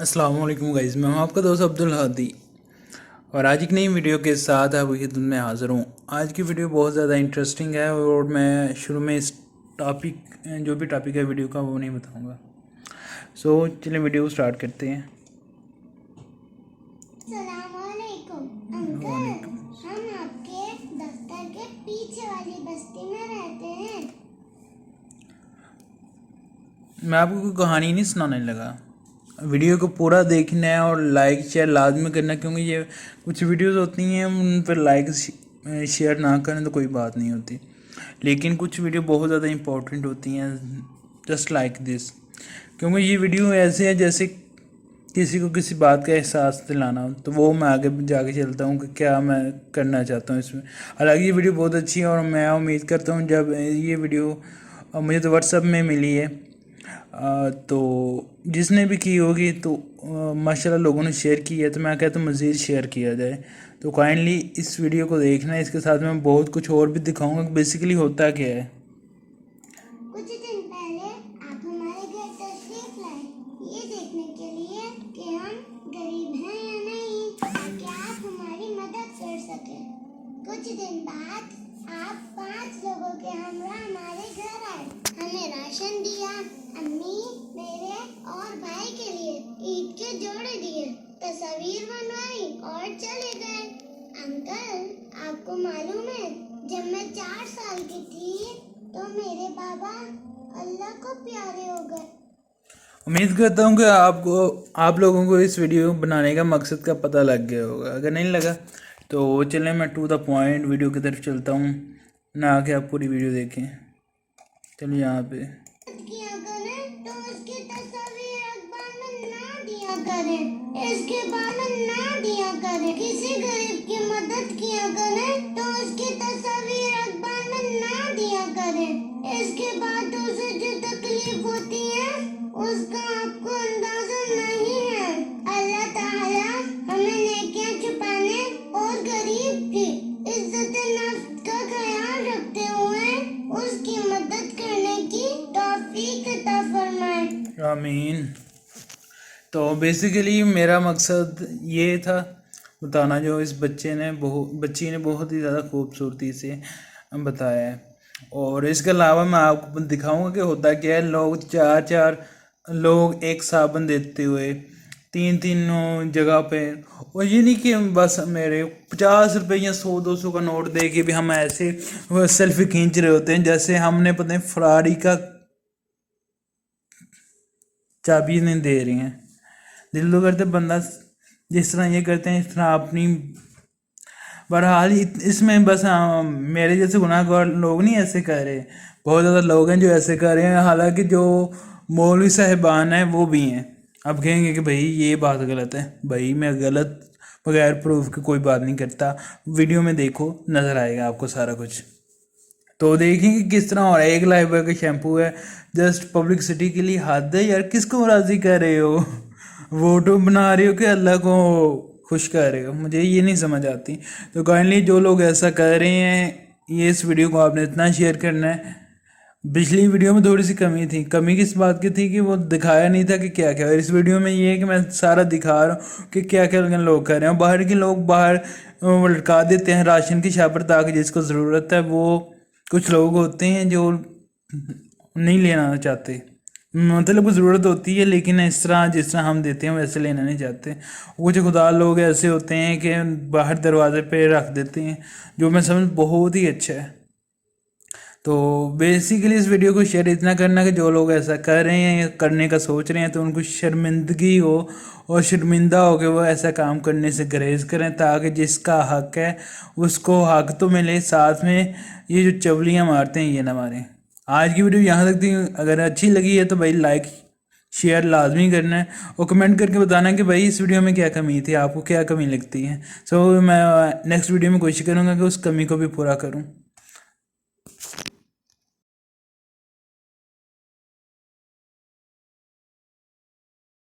अस्सलाम वालेकुम गाइज़, मैं हूं आपका दोस्त अब्दुल हादी और आज एक नई वीडियो के साथ आपकी खिदमत में हाज़िर हूं। आज की वीडियो बहुत ज़्यादा इंटरेस्टिंग है और मैं शुरू में इस टॉपिक जो भी टॉपिक है वीडियो का वो नहीं बताऊंगा। चलिए वीडियो स्टार्ट करते हैं। अस्सलामुअलैकुम अंकल, हम आपके दफ्तर के पीछे वाली बस्ती में रहते हैं। मैं आपको कोई कहानी नहीं सुनाने लगा, वीडियो को पूरा देखना है और लाइक शेयर लाजमी करना, क्योंकि ये कुछ वीडियोस होती हैं उन पर लाइक शेयर ना करें तो कोई बात नहीं होती, लेकिन कुछ वीडियो बहुत ज़्यादा इंपॉर्टेंट होती हैं जस्ट लाइक दिस, क्योंकि ये वीडियो ऐसे है जैसे किसी को किसी बात का एहसास दिलाना हो। तो वो मैं आगे जाके चलता हूँ कि क्या मैं करना चाहता हूँ इसमें। हालांकि ये वीडियो बहुत अच्छी है और मैं उम्मीद करता हूँ जब ये वीडियो मुझे तो व्हाट्सएप में मिली है तो जिसने भी की होगी तो माशाल्लाह लोगों ने शेयर की है, तो मैं कहता हूँ मज़ीद शेयर किया जाए। तो काइंडली इस वीडियो को देखना है, इसके साथ मैं बहुत कुछ और भी दिखाऊंगा कि बेसिकली होता क्या है। कुछ दिन पहले आप हमारे घर तशरीफ लाए ये देखने के लिए कि हम गरीब हैं या नहीं, ताकि आप हमारी मदद कर सके। कुछ दिन बाद आप 5 लोगों के हमरा हमारे घर आए, हमें राशन दिया, अम्मी मेरे और भाई के लिए ईद के जोड़े दिए, तस्वीर बनवाई और चले गए। अंकल, आपको मालूम है जब मैं 4 साल की थी तो मेरे बाबा अल्लाह को प्यारे हो गए। उम्मीद करता हूँ कि आप लोगों को इस वीडियो बनाने का मकसद का पता लग गया होगा। अगर नहीं लगा तो चलें मैं टू द पॉइंट वीडियो की तरफ चलता हूँ, ना कि आप पूरी वीडियो देखें। चलिए यहाँ पे किया करें तो उसकी तस्वीर अखबार में ना दिया करें, इसके बाद में ना दिया करें। किसी गरीब की मदद किया करें तो उसकी तस्वीर अखबार में ना दिया करें, इसके बाद उसे जो तकलीफ होती है उसका आपको अंदाजा नहीं है। अल्लाह ताला हमें नेकियां छुपाने और गरीब की इज्जत नफ्स का ख्याल रखते हुए उसकी मदद करने की तौफीक अता फरमाए, आमीन। तो बेसिकली मेरा मकसद ये था बताना, जो इस बच्ची ने बहुत ही ज़्यादा खूबसूरती से बताया है। और इसके अलावा मैं आपको दिखाऊंगा कि होता क्या है। लोग चार लोग एक साबुन देते हुए 3 जगह पे, और ये नहीं कि बस मेरे 50 रुपये या 100-200 का नोट दे के भी हम ऐसे सेल्फी खींच रहे होते हैं जैसे हमने पता नहीं फरारी का चाबी नहीं दे रही हैं। दिल तो करते बंदा जिस तरह ये करते हैं इस तरह अपनी, बहरहाल इसमें बस मेरे जैसे गुनाहगार लोग नहीं ऐसे कर रहे, बहुत ज़्यादा लोग हैं जो ऐसे कर रहे हैं। हालांकि जो मौलवी साहिबान हैं वो भी हैं। अब कहेंगे कि भाई ये बात गलत है, भाई मैं गलत बगैर प्रूफ के कोई बात नहीं करता। वीडियो में देखो, नज़र आएगा आपको सारा कुछ। तो देखेंगे किस तरह हो रहा है। एक लाइफ बॉय का शैम्पू है जस्ट पब्लिसिटी के लिए। हद है यार, किसको राज़ी कर रहे हो? वोटो बना रहे हो कि अल्लाह को खुश कर रहे हो? मुझे ये नहीं समझ आती। तो काइंडली जो लोग ऐसा कर रहे हैं, ये इस वीडियो को आपने इतना शेयर करना है। पिछली वीडियो में थोड़ी सी कमी थी। कमी किस बात की थी कि वो दिखाया नहीं था कि क्या क्या। और इस वीडियो में ये है कि मैं सारा दिखा रहा हूँ कि क्या क्या लोग कर रहे हैं। बाहर के लोग बाहर लटका देते हैं राशन की छापर, ताकि जिसको ज़रूरत है वो, कुछ लोग होते हैं जो नहीं लेना चाहते, मतलब ज़रूरत होती है लेकिन इस तरह जिस तरह हम देते हैं वैसे लेना नहीं चाहते। कुछ खुदा लोग ऐसे होते हैं कि बाहर दरवाजे पे रख देते हैं, जो मैं समझ बहुत ही अच्छा है। तो बेसिकली इस वीडियो को शेयर इतना करना कि जो लोग ऐसा कर रहे हैं या करने का सोच रहे हैं तो उनको शर्मिंदगी हो और शर्मिंदा हो के वो ऐसा काम करने से गुरेज करें, ताकि जिसका हक है उसको हक तो मिले, साथ में ये जो चवलियाँ मारते हैं ये ना मारें। आज की वीडियो यहाँ तक थी। अगर अच्छी लगी है तो भाई लाइक शेयर लाजमी करना है और कमेंट करके बताना कि भाई इस वीडियो में क्या कमी थी, आपको क्या कमी लगती है। मैं नेक्स्ट वीडियो में कोशिश करूँगा कि उस कमी को भी पूरा करूँ।